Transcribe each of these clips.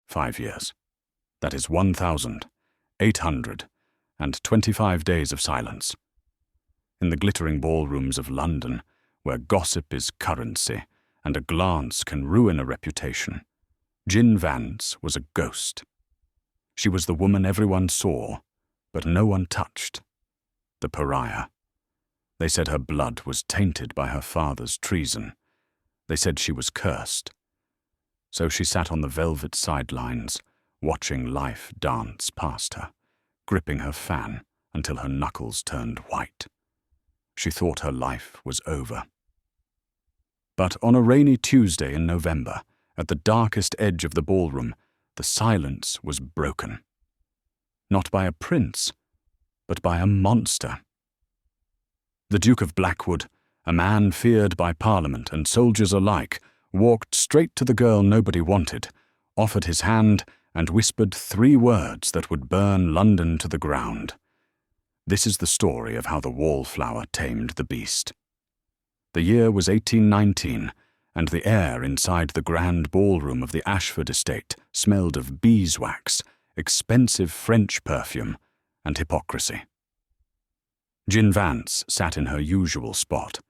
5 years. That is 1,825 days of silence. In the glittering ballrooms of London, where gossip is currency and a glance can ruin a reputation, Jin Vance was a ghost. She was the woman everyone saw, but no one touched. The pariah. They said her blood was tainted by her father's treason. They said she was cursed. So she sat on the velvet sidelines, watching life dance past her, gripping her fan until her knuckles turned white. She thought her life was over. But on a rainy Tuesday in November, at the darkest edge of the ballroom, the silence was broken. Not by a prince, but by a monster. The Duke of Blackwood, a man feared by Parliament and soldiers alike, walked straight to the girl nobody wanted, offered his hand, and whispered 3 words that would burn London to the ground. This is the story of how the wallflower tamed the beast. The year was 1819, and the air inside the grand ballroom of the Ashford estate smelled of beeswax, expensive French perfume, and hypocrisy. Jin Vance sat in her usual spot,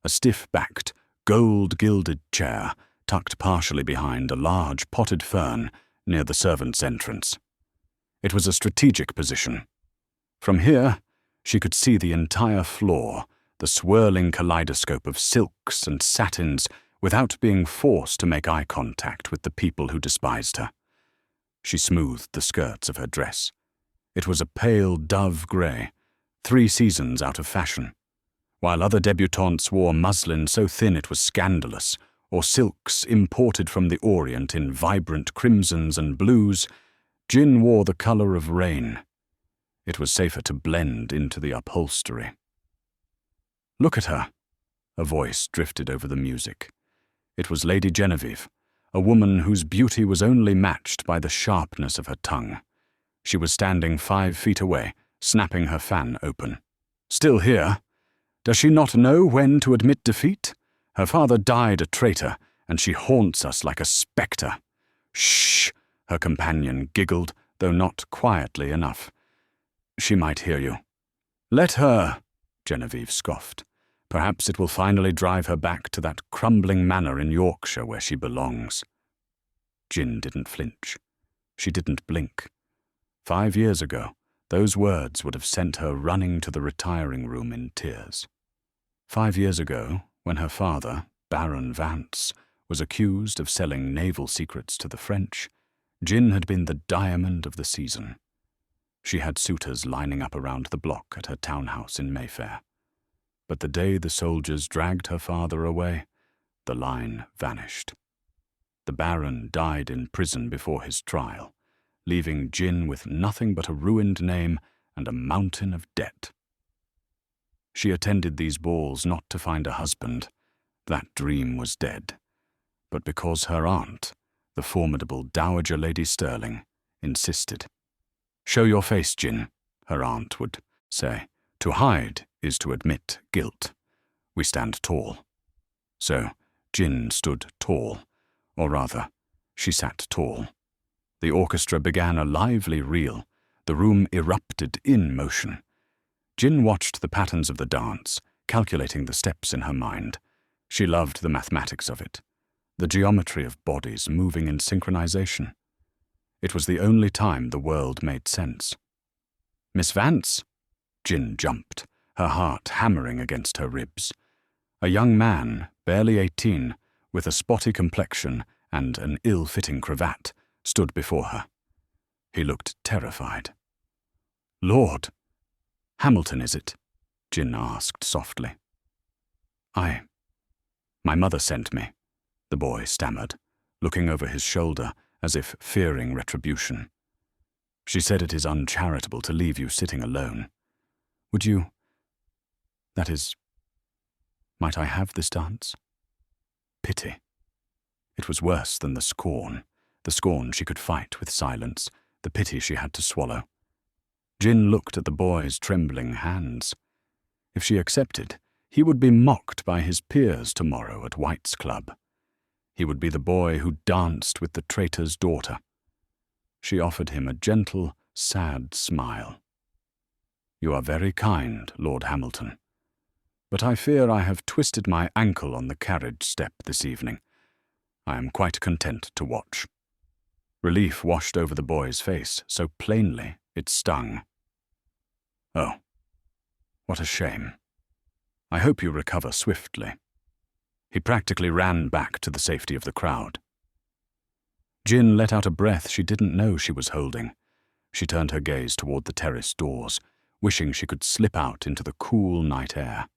a stiff-backed, gold-gilded chair tucked partially behind a large potted fern near the servants' entrance. It was a strategic position. From here, she could see the entire floor, the swirling kaleidoscope of silks and satins, without being forced to make eye contact with the people who despised her. She smoothed the skirts of her dress. It was a pale dove grey, 3 seasons out of fashion. While other debutantes wore muslin so thin it was scandalous, or silks imported from the Orient in vibrant crimsons and blues, Jin wore the colour of rain. It was safer to blend into the upholstery. "Look at her," a voice drifted over the music. It was Lady Genevieve, a woman whose beauty was only matched by the sharpness of her tongue. She was standing 5 feet away, snapping her fan open. "Still here? Does she not know when to admit defeat? Her father died a traitor, and she haunts us like a spectre." "Shh," her companion giggled, though not quietly enough. "She might hear you." "Let her," Genevieve scoffed. "Perhaps it will finally drive her back to that crumbling manor in Yorkshire where she belongs." Jin didn't flinch. She didn't blink. 5 years ago, those words would have sent her running to the retiring room in tears. 5 years ago, when her father, Baron Vance, was accused of selling naval secrets to the French, Jin had been the diamond of the season. She had suitors lining up around the block at her townhouse in Mayfair. But the day the soldiers dragged her father away, the line vanished. The Baron died in prison before his trial, leaving Jin with nothing but a ruined name and a mountain of debt. She attended these balls not to find a husband, that dream was dead, but because her aunt, the formidable Dowager Lady Stirling, insisted. "Show your face, Jin," her aunt would say. "To hide is to admit guilt. We stand tall." So Jin stood tall, or rather, she sat tall. The orchestra began a lively reel. The room erupted in motion. Jin watched the patterns of the dance, calculating the steps in her mind. She loved the mathematics of it, the geometry of bodies moving in synchronization. It was the only time the world made sense. "Miss Vance?" Jin jumped, her heart hammering against her ribs. A young man, barely 18, with a spotty complexion and an ill-fitting cravat, stood before her. He looked terrified. "Lord, Hamilton, is it?" Jin asked softly. My mother sent me," the boy stammered, looking over his shoulder as if fearing retribution. "She said it is uncharitable to leave you sitting alone. Would you... that is... might I have this dance?" Pity. It was worse than the scorn she could fight with silence, the pity she had to swallow. Jin looked at the boy's trembling hands. If she accepted, he would be mocked by his peers tomorrow at White's Club. He would be the boy who danced with the traitor's daughter. She offered him a gentle, sad smile. "You are very kind, Lord Hamilton, but I fear I have twisted my ankle on the carriage step this evening. I am quite content to watch." Relief washed over the boy's face so plainly it stung. "Oh, what a shame. I hope you recover swiftly." He practically ran back to the safety of the crowd. Jin let out a breath she didn't know she was holding. She turned her gaze toward the terrace doors, wishing she could slip out into the cool night air.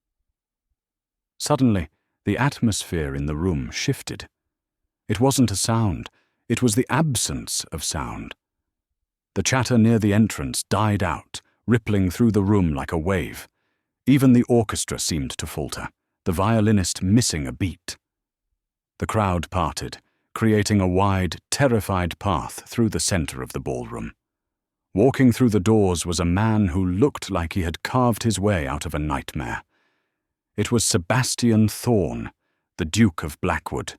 Suddenly, the atmosphere in the room shifted. It wasn't a sound, it was the absence of sound. The chatter near the entrance died out, rippling through the room like a wave. Even the orchestra seemed to falter, the violinist missing a beat. The crowd parted, creating a wide, terrified path through the center of the ballroom. Walking through the doors was a man who looked like he had carved his way out of a nightmare. It was Sebastian Thorne, the Duke of Blackwood.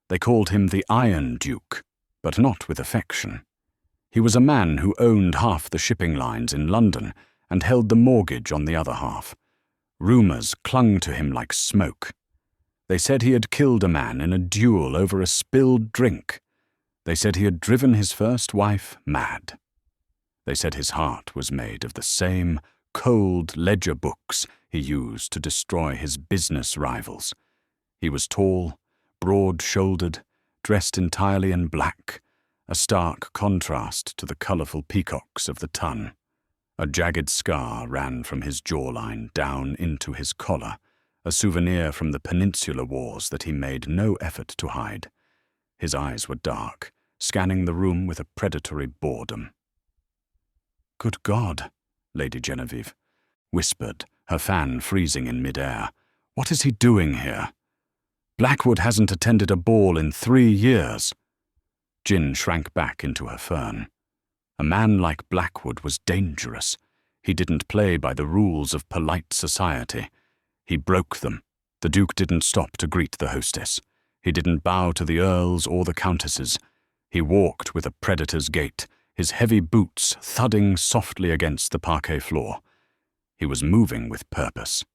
They called him the Iron Duke, but not with affection. He was a man who owned half the shipping lines in London and held the mortgage on the other half. Rumours clung to him like smoke. They said he had killed a man in a duel over a spilled drink. They said he had driven his first wife mad. They said his heart was made of the same cold ledger books he used to destroy his business rivals. He was tall, broad-shouldered, dressed entirely in black, a stark contrast to the colourful peacocks of the Tun. A jagged scar ran from his jawline down into his collar, a souvenir from the Peninsular Wars that he made no effort to hide. His eyes were dark, scanning the room with a predatory boredom. "Good God," Lady Genevieve whispered, her fan freezing in mid-air. "What is he doing here? Blackwood hasn't attended a ball in 3 years." Jin shrank back into her fern. A man like Blackwood was dangerous. He didn't play by the rules of polite society. He broke them. The Duke didn't stop to greet the hostess. He didn't bow to the earls or the countesses. He walked with a predator's gait, his heavy boots thudding softly against the parquet floor. He was moving with purpose.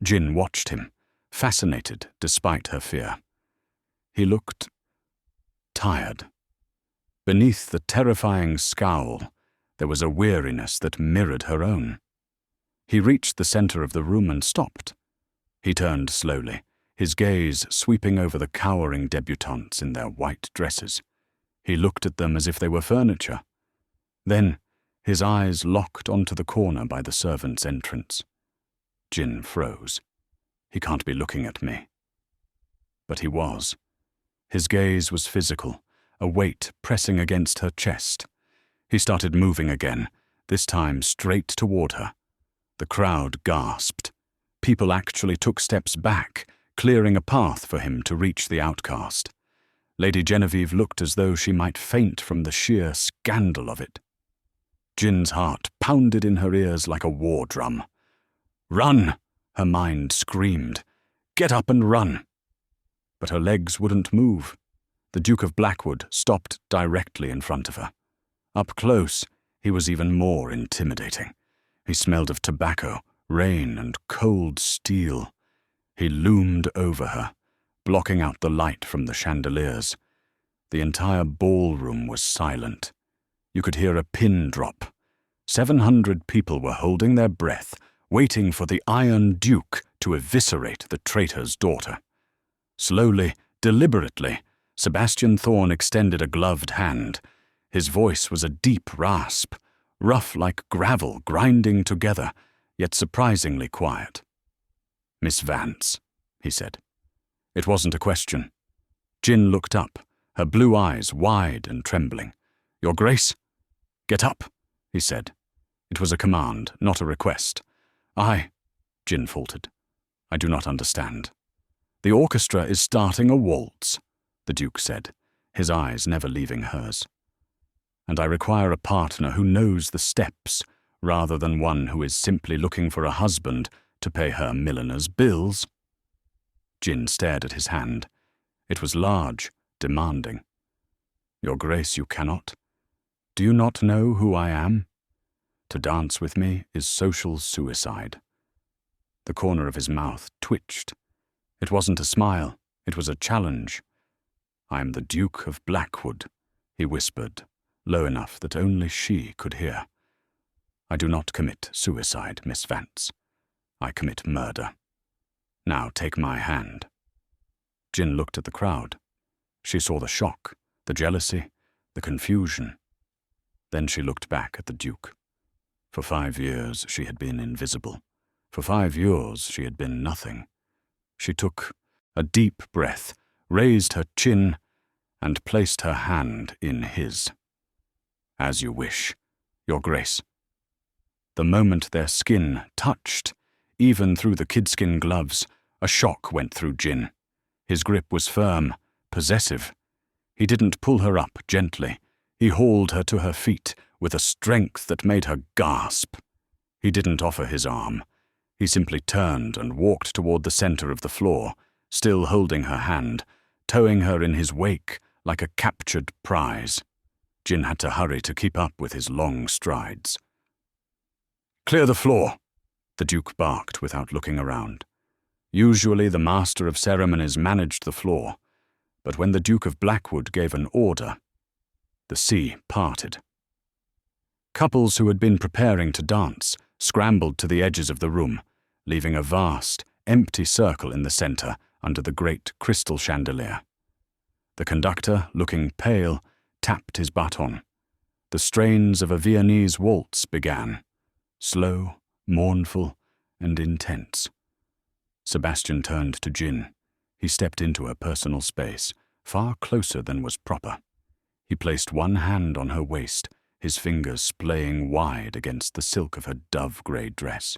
Jin watched him, fascinated despite her fear. He looked tired. Beneath the terrifying scowl, there was a weariness that mirrored her own. He reached the center of the room and stopped. He turned slowly, his gaze sweeping over the cowering debutantes in their white dresses. He looked at them as if they were furniture. Then, his eyes locked onto the corner by the servants' entrance. Jin froze. He can't be looking at me. But he was. His gaze was physical, a weight pressing against her chest. He started moving again, this time straight toward her. The crowd gasped. People actually took steps back, clearing a path for him to reach the outcast. Lady Genevieve looked as though she might faint from the sheer scandal of it. Jin's heart pounded in her ears like a war drum. "Run!" her mind screamed. "Get up and run!" But her legs wouldn't move. The Duke of Blackwood stopped directly in front of her. Up close, he was even more intimidating. He smelled of tobacco, rain, and cold steel. He loomed over her, blocking out the light from the chandeliers. The entire ballroom was silent. You could hear a pin drop. 700 people were holding their breath, waiting for the Iron Duke to eviscerate the traitor's daughter. Slowly, deliberately, Sebastian Thorne extended a gloved hand. His voice was a deep rasp, rough like gravel grinding together, yet surprisingly quiet. "Miss Vance," he said. It wasn't a question. Jin looked up, her blue eyes wide and trembling. "Your Grace?" "Get up," he said. It was a command, not a request. Jin faltered. "I do not understand." "The orchestra is starting a waltz," the Duke said, his eyes never leaving hers. "And I require a partner who knows the steps, rather than one who is simply looking for a husband to pay her milliner's bills." Jin stared at his hand. It was large, demanding. Your Grace, you cannot. Do you not know who I am? To dance with me is social suicide. The corner of his mouth twitched. It wasn't a smile, it was a challenge. I am the Duke of Blackwood, he whispered, low enough that only she could hear. I do not commit suicide, Miss Vance. I commit murder. Now take my hand. Jin looked at the crowd. She saw the shock, the jealousy, the confusion. Then she looked back at the Duke. For 5 years she had been invisible. For 5 years she had been nothing. She took a deep breath, raised her chin, and placed her hand in his. As you wish, Your Grace. The moment their skin touched, even through the kidskin gloves, a shock went through Jin. His grip was firm, possessive. He didn't pull her up gently. He hauled her to her feet with a strength that made her gasp. He didn't offer his arm. He simply turned and walked toward the center of the floor, still holding her hand, towing her in his wake like a captured prize. Jin had to hurry to keep up with his long strides. "Clear the floor," the Duke barked without looking around. Usually the master of ceremonies managed the floor, but when the Duke of Blackwood gave an order, the sea parted. Couples who had been preparing to dance scrambled to the edges of the room, leaving a vast, empty circle in the center under the great crystal chandelier. The conductor, looking pale, tapped his baton. The strains of a Viennese waltz began, slow, mournful, and intense. Sebastian turned to Jin. He stepped into her personal space, far closer than was proper. He placed one hand on her waist, his fingers splaying wide against the silk of her dove-grey dress.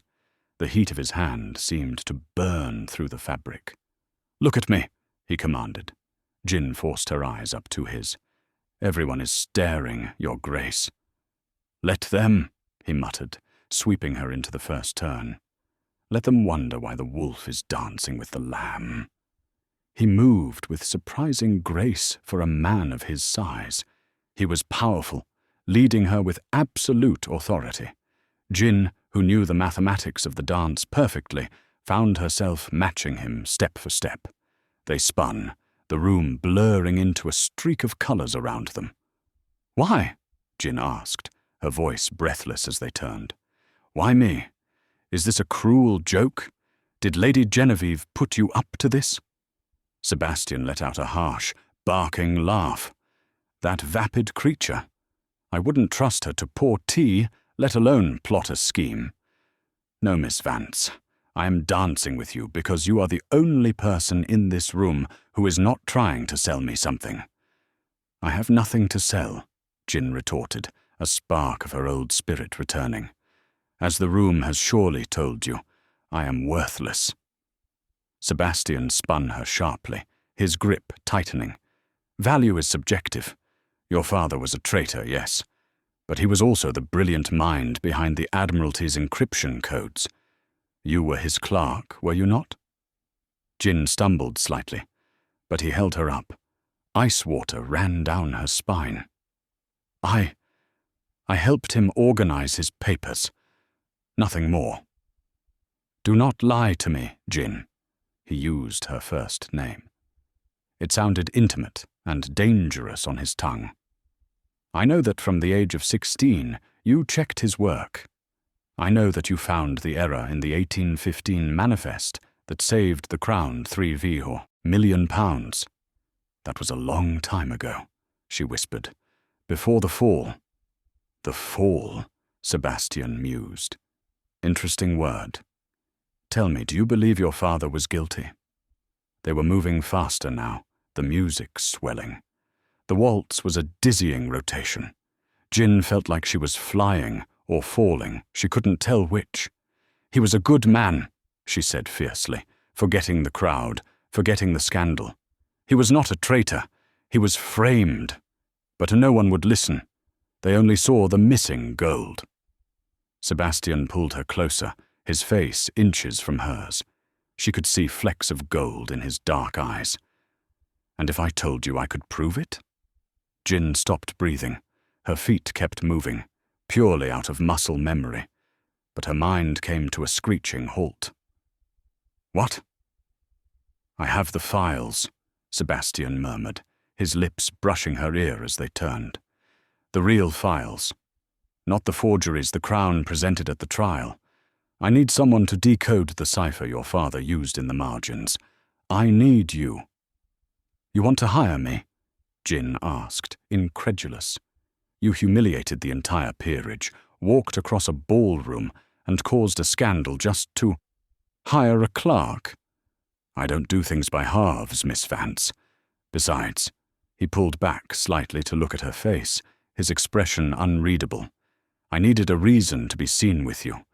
The heat of his hand seemed to burn through the fabric. "Look at me," he commanded. Jin forced her eyes up to his. "Everyone is staring, Your Grace." "Let them," he muttered, sweeping her into the first turn. "Let them wonder why the wolf is dancing with the lamb." He moved with surprising grace for a man of his size. He was powerful, leading her with absolute authority. Jin, who knew the mathematics of the dance perfectly, found herself matching him step for step. They spun, the room blurring into a streak of colors around them. "Why?" Jin asked, her voice breathless as they turned. "Why me? Is this a cruel joke? Did Lady Genevieve put you up to this?" Sebastian let out a harsh, barking laugh. "That vapid creature. I wouldn't trust her to pour tea, let alone plot a scheme. No, Miss Vance, I am dancing with you because you are the only person in this room who is not trying to sell me something." "I have nothing to sell," Jin retorted, a spark of her old spirit returning. "As the room has surely told you, I am worthless." Sebastian spun her sharply, his grip tightening. "Value is subjective. Your father was a traitor, yes, but he was also the brilliant mind behind the Admiralty's encryption codes. You were his clerk, were you not?" Jin stumbled slightly, but he held her up. Ice water ran down her spine. I helped him organize his papers. Nothing more." "Do not lie to me, Jin." He used her first name. It sounded intimate and dangerous on his tongue. "I know that from the age of 16 you checked his work. I know that you found the error in the 1815 manifest that saved the crown 3 million pounds. That was a long time ago," she whispered. "Before the fall." "The fall," Sebastian mused. "Interesting word. Tell me, do you believe your father was guilty?" They were moving faster now, the music swelling. The waltz was a dizzying rotation. Jin felt like she was flying or falling, she couldn't tell which. "He was a good man," she said fiercely, forgetting the crowd, forgetting the scandal. "He was not a traitor. He was framed." But no one would listen. They only saw the missing gold. Sebastian pulled her closer, his face inches from hers. She could see flecks of gold in his dark eyes. "And if I told you I could prove it?" Jin stopped breathing. Her feet kept moving, purely out of muscle memory, but her mind came to a screeching halt. "What?" "I have the files," Sebastian murmured, his lips brushing her ear as they turned. "The real files. Not the forgeries the Crown presented at the trial. I need someone to decode the cipher your father used in the margins. I need you." "You want to hire me?" Jin asked, incredulous. "You humiliated the entire peerage, walked across a ballroom, and caused a scandal just to hire a clerk. I don't do things by halves, Miss Vance. Besides," he pulled back slightly to look at her face, his expression unreadable, "I needed a reason to be seen with you.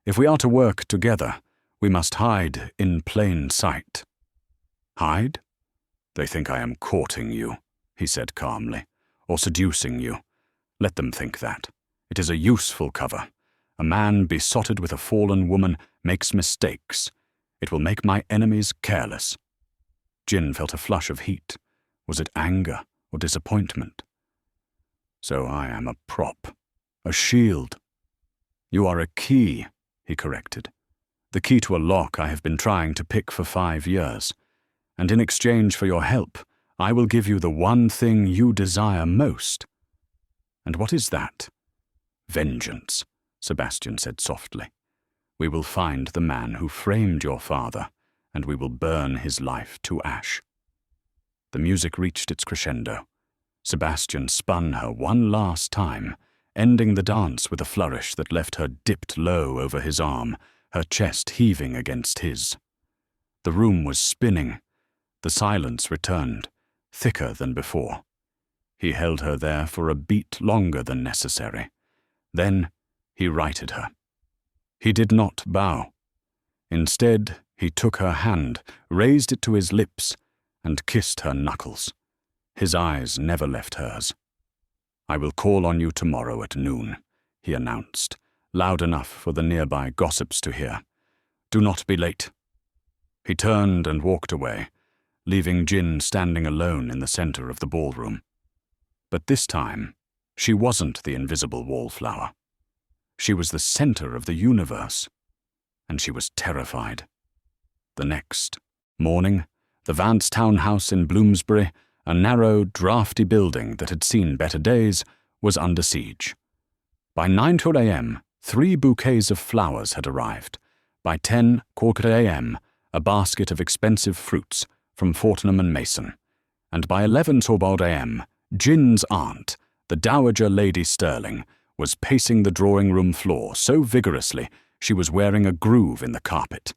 If we are to work together, we must hide in plain sight." "Hide? They think I am courting you," he said calmly, "or seducing you. Let them think that. It is a useful cover. A man besotted with a fallen woman makes mistakes. It will make my enemies careless." Jin felt a flush of heat. Was it anger or disappointment? "So I am a prop, a shield." "You are a key," he corrected. "The key to a lock I have been trying to pick for 5 years. And in exchange for your help, I will give you the one thing you desire most." "And what is that?" "Vengeance," Sebastian said softly. "We will find the man who framed your father, and we will burn his life to ash." The music reached its crescendo. Sebastian spun her one last time, ending the dance with a flourish that left her dipped low over his arm, her chest heaving against his. The room was spinning. The silence returned, thicker than before. He held her there for a beat longer than necessary. Then he righted her. He did not bow. Instead, he took her hand, raised it to his lips, and kissed her knuckles. His eyes never left hers. "I will call on you tomorrow at noon," he announced, loud enough for the nearby gossips to hear. "Do not be late." He turned and walked away, leaving Jin standing alone in the center of the ballroom. But this time, she wasn't the invisible wallflower. She was the center of the universe, and she was terrified. The next morning, the Vance townhouse in Bloomsbury, a narrow, drafty building that had seen better days, was under siege. By 9:00 a.m., 3 bouquets of flowers had arrived. By 10:15 a.m., a basket of expensive fruits from Fortnum and Mason. And by 11:00 a.m., Jin's aunt, the Dowager Lady Sterling, was pacing the drawing-room floor so vigorously she was wearing a groove in the carpet.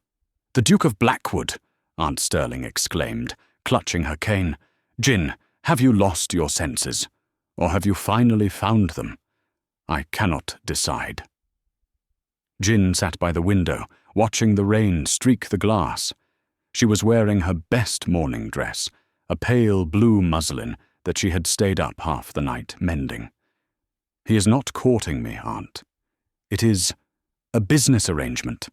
"The Duke of Blackwood!" Aunt Sterling exclaimed, clutching her cane. "Jin, have you lost your senses? Or have you finally found them? I cannot decide." Jin sat by the window, watching the rain streak the glass. She was wearing her best morning dress, a pale blue muslin that she had stayed up half the night mending. "He is not courting me, Aunt. It is a business arrangement."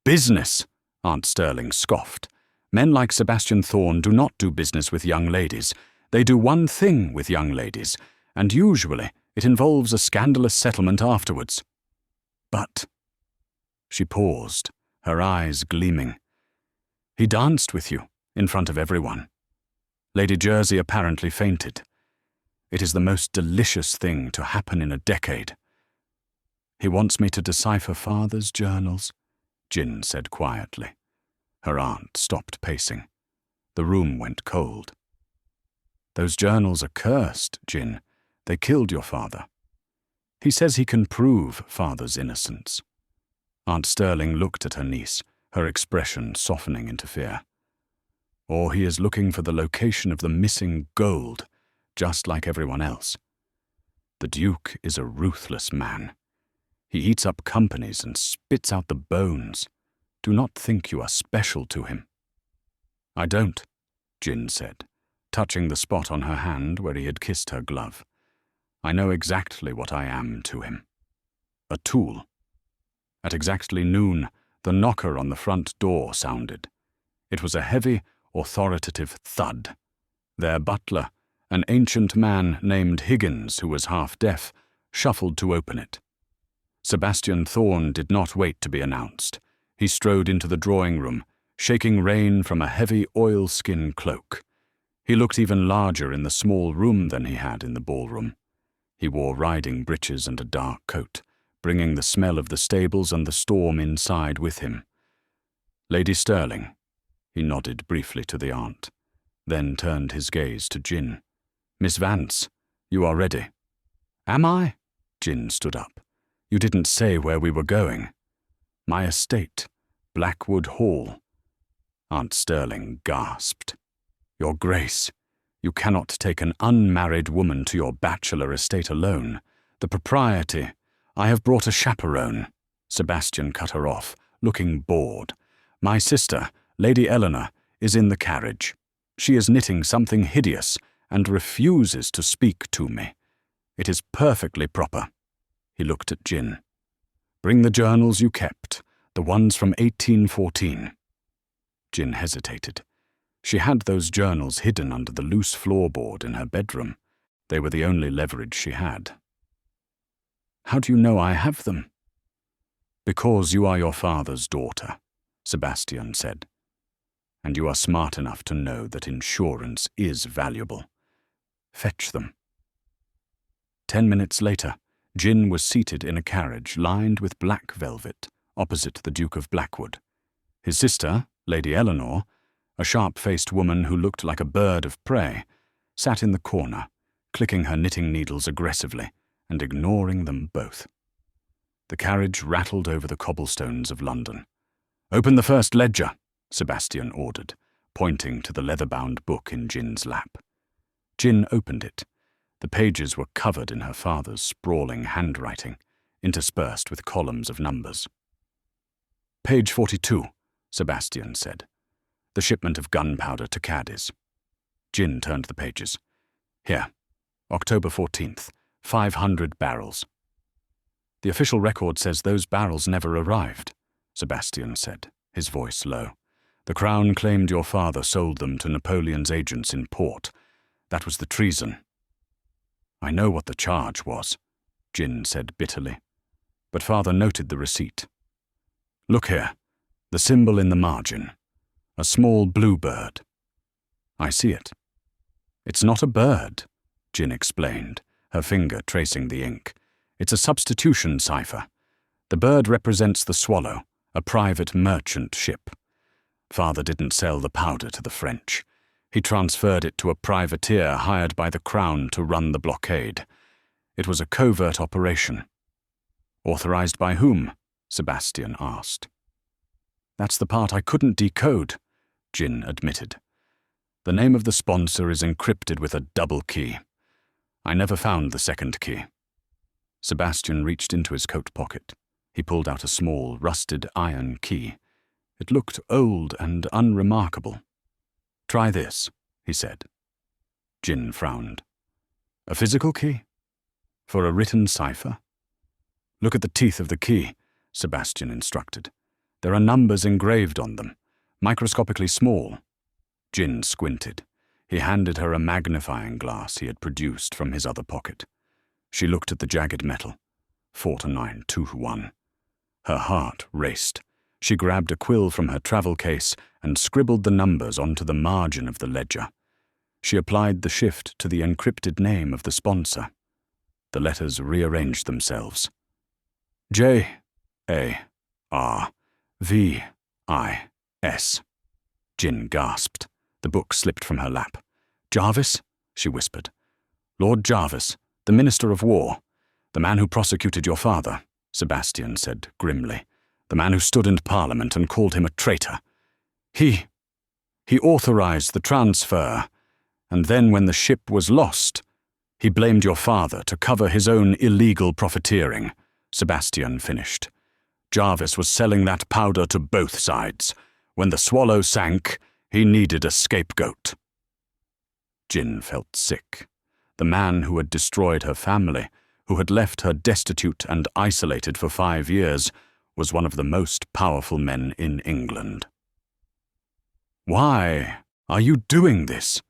"Business?" Aunt Sterling scoffed. "Men like Sebastian Thorne do not do business with young ladies. They do one thing with young ladies, and usually it involves a scandalous settlement afterwards." "But—" She paused, her eyes gleaming. "He danced with you, in front of everyone. Lady Jersey apparently fainted. It is the most delicious thing to happen in a decade." "He wants me to decipher Father's journals," Jin said quietly. Her aunt stopped pacing. The room went cold. "Those journals are cursed, Jin. They killed your father. He says he can prove Father's innocence." Aunt Sterling looked at her niece, her expression softening into fear. "Or he is looking for the location of the missing gold, just like everyone else. The Duke is a ruthless man. He eats up companies and spits out the bones. Do not think you are special to him." "I don't," Jin said, touching the spot on her hand where he had kissed her glove. "I know exactly what I am to him. A tool." At exactly noon, the knocker on the front door sounded. It was a heavy, authoritative thud. Their butler, An ancient man named Higgins, who was half-deaf, shuffled to open it. Sebastian Thorne did not wait to be announced. He strode into the drawing-room, shaking rain from a heavy oilskin cloak. He looked even larger in the small room than he had in the ballroom. He wore riding breeches and a dark coat, bringing the smell of the stables and the storm inside with him. "Lady Stirling," he nodded briefly to the aunt, then turned his gaze to Jin. "Miss Vance, you are ready." "Am I?" Jin stood up. "You didn't say where we were going." "My estate, Blackwood Hall." Aunt Stirling gasped. "Your Grace, you cannot take an unmarried woman to your bachelor estate alone. The propriety—" "I have brought a chaperone," Sebastian cut her off, looking bored. "My sister, Lady Eleanor, is in the carriage. She is knitting something hideous and refuses to speak to me. It is perfectly proper." He looked at Jin. "Bring the journals you kept, the ones from 1814. Jin hesitated. She had those journals hidden under the loose floorboard in her bedroom. They were the only leverage she had. "How do you know I have them?" "Because you are your father's daughter," Sebastian said. "And you are smart enough to know that insurance is valuable. Fetch them." 10 minutes later, Jin was seated in a carriage lined with black velvet opposite the Duke of Blackwood. His sister, Lady Eleanor, a sharp-faced woman who looked like a bird of prey, sat in the corner, clicking her knitting needles aggressively and ignoring them both. The carriage rattled over the cobblestones of London. "Open the first ledger," Sebastian ordered, pointing to the leather-bound book in Jin's lap. Jin opened it. The pages were covered in her father's sprawling handwriting, interspersed with columns of numbers. "Page 42, Sebastian said. "The shipment of gunpowder to Cadiz." Jin turned the pages. "Here, October 14th, 500 barrels. "The official record says those barrels never arrived," Sebastian said, his voice low. "The Crown claimed your father sold them to Napoleon's agents in port. That was the treason." "I know what the charge was," Jin said bitterly. "But father noted the receipt. Look here, the symbol in the margin. A small blue bird." "I see it." "It's not a bird," Jin explained, her finger tracing the ink. "It's a substitution cipher. The bird represents the Swallow, a private merchant ship. Father didn't sell the powder to the French. He transferred it to a privateer hired by the Crown to run the blockade. It was a covert operation." "Authorized by whom?" Sebastian asked. "That's the part I couldn't decode," Jin admitted. "The name of the sponsor is encrypted with a double key. I never found the second key." Sebastian reached into his coat pocket. He pulled out a small, rusted iron key. It looked old and unremarkable. "Try this," he said. Jin frowned. "A physical key? For a written cipher?" "Look at the teeth of the key," Sebastian instructed. "There are numbers engraved on them, microscopically small." Jin squinted. He handed her a magnifying glass he had produced from his other pocket. She looked at the jagged metal. 4-9-2-1. Her heart raced. She grabbed a quill from her travel case and scribbled the numbers onto the margin of the ledger. She applied the shift to the encrypted name of the sponsor. The letters rearranged themselves. J-A-R-V-I-S. Jin gasped. The book slipped from her lap. "Jarvis?" she whispered. "Lord Jarvis, the Minister of War. The man who prosecuted your father," Sebastian said grimly. "The man who stood in Parliament and called him a traitor. He authorized the transfer, and then when the ship was lost, he blamed your father to cover his own illegal profiteering," Sebastian finished. "Jarvis was selling that powder to both sides. When the Swallow sank, he needed a scapegoat." Jin felt sick. The man who had destroyed her family, who had left her destitute and isolated for 5 years, was one of the most powerful men in England. "Why are you doing this?"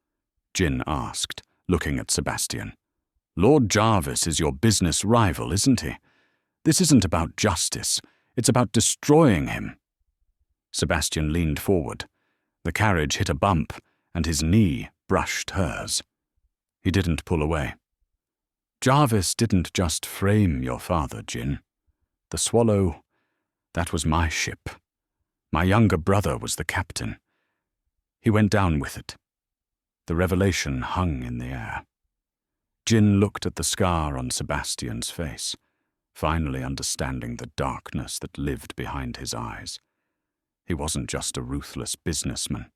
Jin asked, looking at Sebastian. "Lord Jarvis is your business rival, isn't he? This isn't about justice. It's about destroying him." Sebastian leaned forward. The carriage hit a bump, and his knee brushed hers. He didn't pull away. "Jarvis didn't just frame your father, Jin. The Swallow, that was my ship. My younger brother was the captain. He went down with it." The revelation hung in the air. Jin looked at the scar on Sebastian's face, finally understanding the darkness that lived behind his eyes. He wasn't just a ruthless businessman.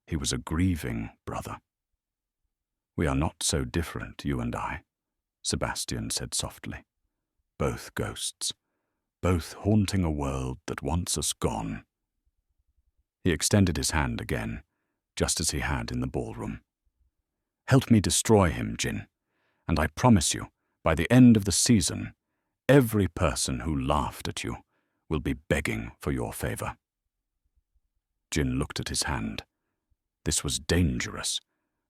He was a grieving brother. "We are not so different, you and I," Sebastian said softly. "Both ghosts, both haunting a world that wants us gone." He extended his hand again, just as he had in the ballroom. "Help me destroy him, Jin, and I promise you, by the end of the season, every person who laughed at you will be begging for your favor." Jin looked at his hand. This was dangerous.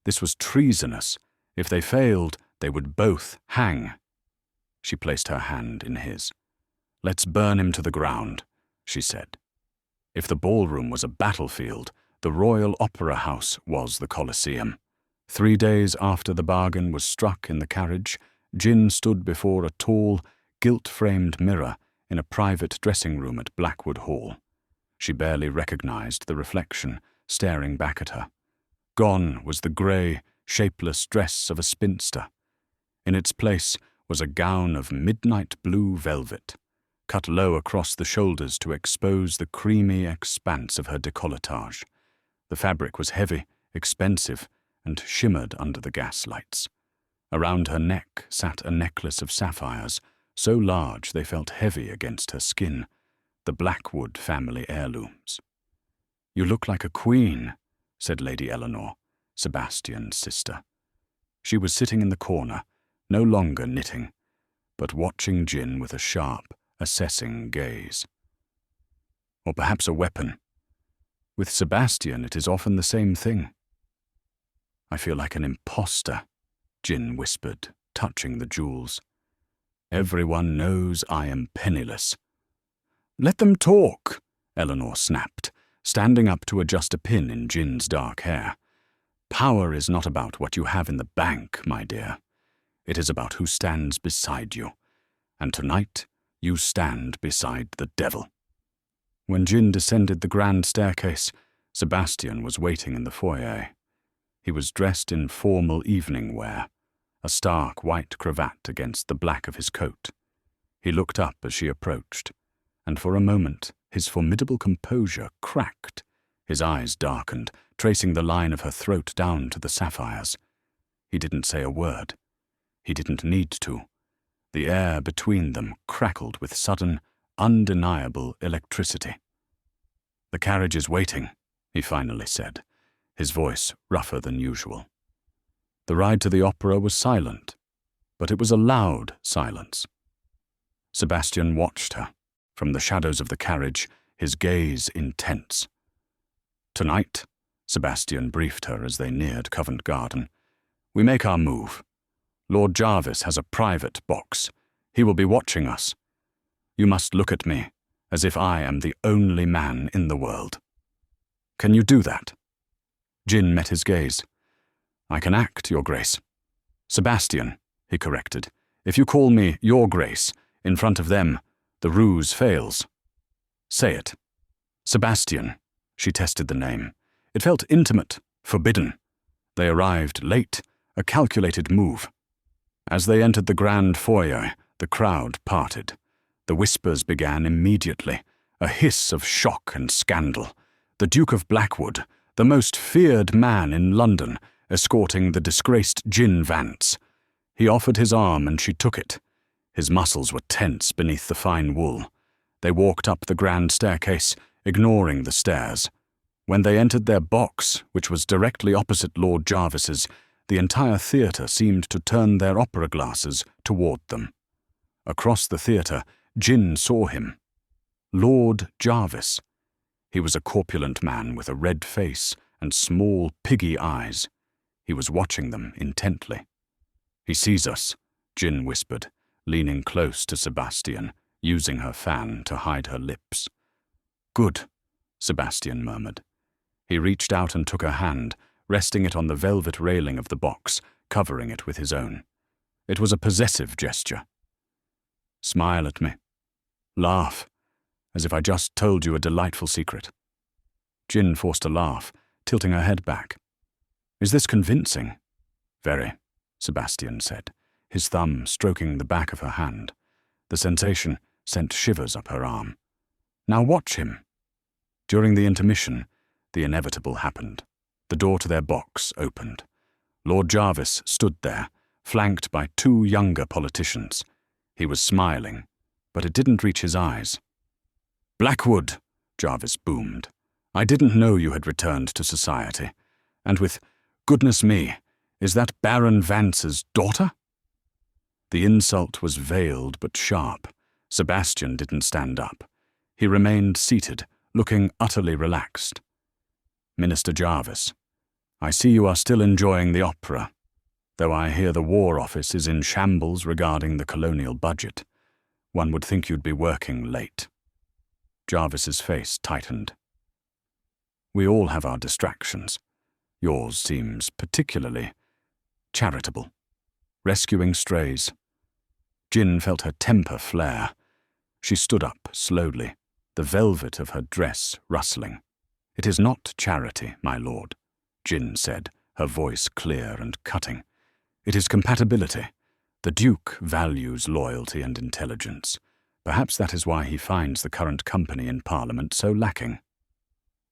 This was treasonous. If they failed, they would both hang. She placed her hand in his. "Let's burn him to the ground," she said. If the ballroom was a battlefield, the Royal Opera House was the Colosseum. 3 days after the bargain was struck in the carriage, Jin stood before a tall, gilt-framed mirror in a private dressing room at Blackwood Hall. She barely recognized the reflection staring back at her. Gone was the grey, shapeless dress of a spinster. In its place was a gown of midnight blue velvet, cut low across the shoulders to expose the creamy expanse of her décolletage. The fabric was heavy, expensive, and shimmered under the gaslights. Around her neck sat a necklace of sapphires, so large they felt heavy against her skin, the Blackwood family heirlooms. "You look like a queen," said Lady Eleanor, Sebastian's sister. She was sitting in the corner, no longer knitting, but watching Jin with a sharp, assessing gaze. Or perhaps a weapon. With Sebastian, it is often the same thing. "I feel like an imposter," Jin whispered, touching the jewels. "Everyone knows I am penniless." "Let them talk," Eleanor snapped, standing up to adjust a pin in Jin's dark hair. "Power is not about what you have in the bank, my dear. It is about who stands beside you. And tonight, you stand beside the devil." When Jin descended the grand staircase, Sebastian was waiting in the foyer. He was dressed in formal evening wear, a stark white cravat against the black of his coat. He looked up as she approached, and for a moment his formidable composure cracked. His eyes darkened, tracing the line of her throat down to the sapphires. He didn't say a word. He didn't need to. The air between them crackled with sudden, undeniable electricity. "The carriage is waiting," he finally said, his voice rougher than usual. The ride to the opera was silent, but it was a loud silence. Sebastian watched her, from the shadows of the carriage, his gaze intense. "Tonight," Sebastian briefed her as they neared Covent Garden, "we make our move. Lord Jarvis has a private box. He will be watching us. You must look at me as if I am the only man in the world. Can you do that?" Jin met his gaze. "I can act, Your Grace." "Sebastian," he corrected, "if you call me Your Grace in front of them, the ruse fails. Say it." "Sebastian." She tested the name. It felt intimate, forbidden. They arrived late, a calculated move. As they entered the grand foyer, the crowd parted. The whispers began immediately, a hiss of shock and scandal. The Duke of Blackwood, the most feared man in London, escorting the disgraced Jin Vance. He offered his arm and she took it. His muscles were tense beneath the fine wool. They walked up the grand staircase, ignoring the stairs. When they entered their box, which was directly opposite Lord Jarvis's, the entire theatre seemed to turn their opera glasses toward them. Across the theatre, Jin saw him. Lord Jarvis. He was a corpulent man with a red face and small, piggy eyes. He was watching them intently. "He sees us," Jin whispered, leaning close to Sebastian, using her fan to hide her lips. "Good," Sebastian murmured. He reached out and took her hand, resting it on the velvet railing of the box, covering it with his own. It was a possessive gesture. "Smile at me. Laugh, as if I just told you a delightful secret." Jin forced a laugh, tilting her head back. "Is this convincing?" "Very," Sebastian said, his thumb stroking the back of her hand. The sensation sent shivers up her arm. "Now watch him." During the intermission, the inevitable happened. The door to their box opened. Lord Jarvis stood there, flanked by two younger politicians. He was smiling, but it didn't reach his eyes. "Blackwood," Jarvis boomed. "I didn't know you had returned to society. And with, goodness me, is that Baron Vance's daughter?" The insult was veiled but sharp. Sebastian didn't stand up. He remained seated, looking utterly relaxed. "Minister Jarvis, I see you are still enjoying the opera, though I hear the War Office is in shambles regarding the colonial budget. One would think you'd be working late." Jarvis's face tightened. "We all have our distractions. Yours seems particularly charitable. Rescuing strays." Jin felt her temper flare. She stood up slowly, the velvet of her dress rustling. "It is not charity, my lord," Jin said, her voice clear and cutting. "It is compatibility. The Duke values loyalty and intelligence. Perhaps that is why he finds the current company in Parliament so lacking."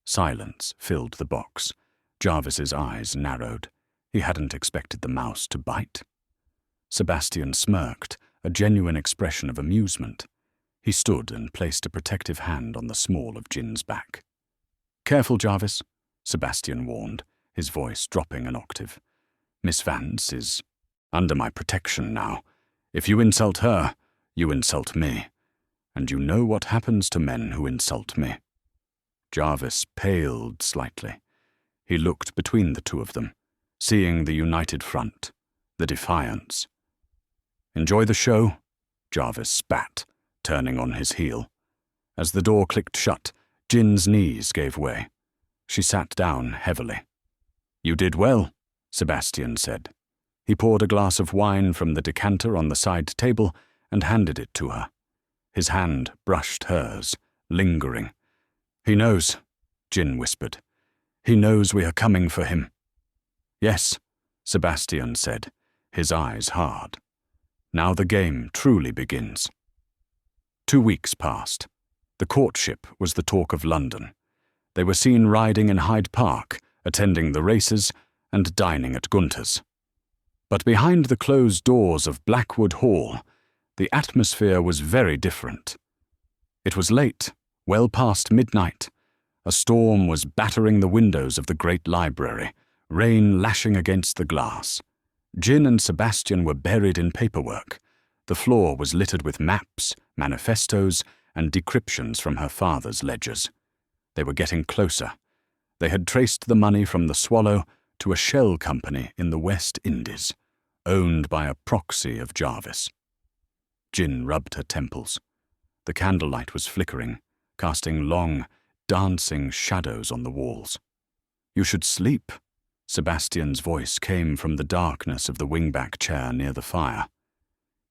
Silence filled the box. Jarvis's eyes narrowed. He hadn't expected the mouse to bite. Sebastian smirked, a genuine expression of amusement. He stood and placed a protective hand on the small of Jin's back. "Careful, Jarvis," Sebastian warned, his voice dropping an octave. "Miss Vance is under my protection now. If you insult her, you insult me. And you know what happens to men who insult me." Jarvis paled slightly. He looked between the two of them, seeing the united front, the defiance. "Enjoy the show?" Jarvis spat, turning on his heel. As the door clicked shut, Jin's knees gave way. She sat down heavily. "You did well," Sebastian said. He poured a glass of wine from the decanter on the side table and handed it to her. His hand brushed hers, lingering. "He knows," Jin whispered. "He knows we are coming for him." "Yes," Sebastian said, his eyes hard. "Now the game truly begins." 2 weeks passed. The courtship was the talk of London. They were seen riding in Hyde Park, attending the races, and dining at Gunter's. But behind the closed doors of Blackwood Hall, the atmosphere was very different. It was late, well past midnight. A storm was battering the windows of the great library, rain lashing against the glass. Jin and Sebastian were buried in paperwork. The floor was littered with maps, manifestos, and decryptions from her father's ledgers. They were getting closer. They had traced the money from the Swallow to a shell company in the West Indies, owned by a proxy of Jarvis. Jin rubbed her temples. The candlelight was flickering, casting long, dancing shadows on the walls. "You should sleep." Sebastian's voice came from the darkness of the wingback chair near the fire.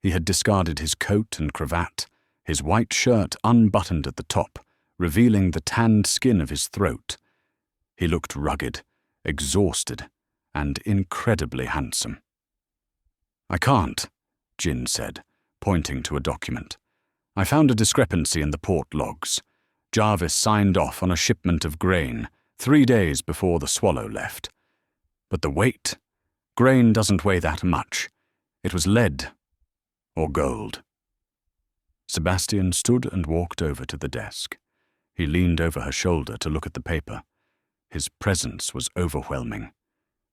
He had discarded his coat and cravat, his white shirt unbuttoned at the top, revealing the tanned skin of his throat. He looked rugged, exhausted, and incredibly handsome. "I can't," Jin said, pointing to a document. "I found a discrepancy in the port logs. Jarvis signed off on a shipment of grain 3 days before the Swallow left. But the weight? Grain doesn't weigh that much. It was lead or gold." Sebastian stood and walked over to the desk. He leaned over her shoulder to look at the paper. His presence was overwhelming.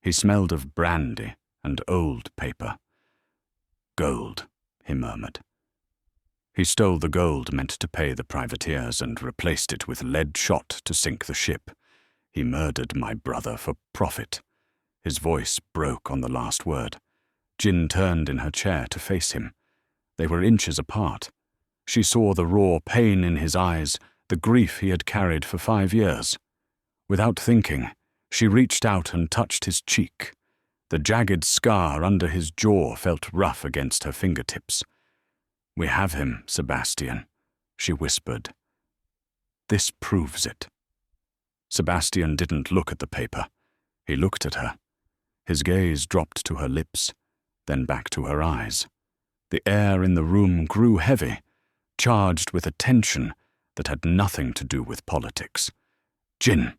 He smelled of brandy and old paper. "Gold," he murmured. He stole the gold meant to pay the privateers and replaced it with lead shot to sink the ship. He murdered my brother for profit. His voice broke on the last word. Jin turned in her chair to face him. They were inches apart. She saw the raw pain in his eyes, the grief he had carried for 5 years. Without thinking, she reached out and touched his cheek. The jagged scar under his jaw felt rough against her fingertips. "We have him, Sebastian," she whispered. "This proves it." Sebastian didn't look at the paper. He looked at her. His gaze dropped to her lips, then back to her eyes. The air in the room grew heavy, charged with a tension that had nothing to do with politics. "Jin,"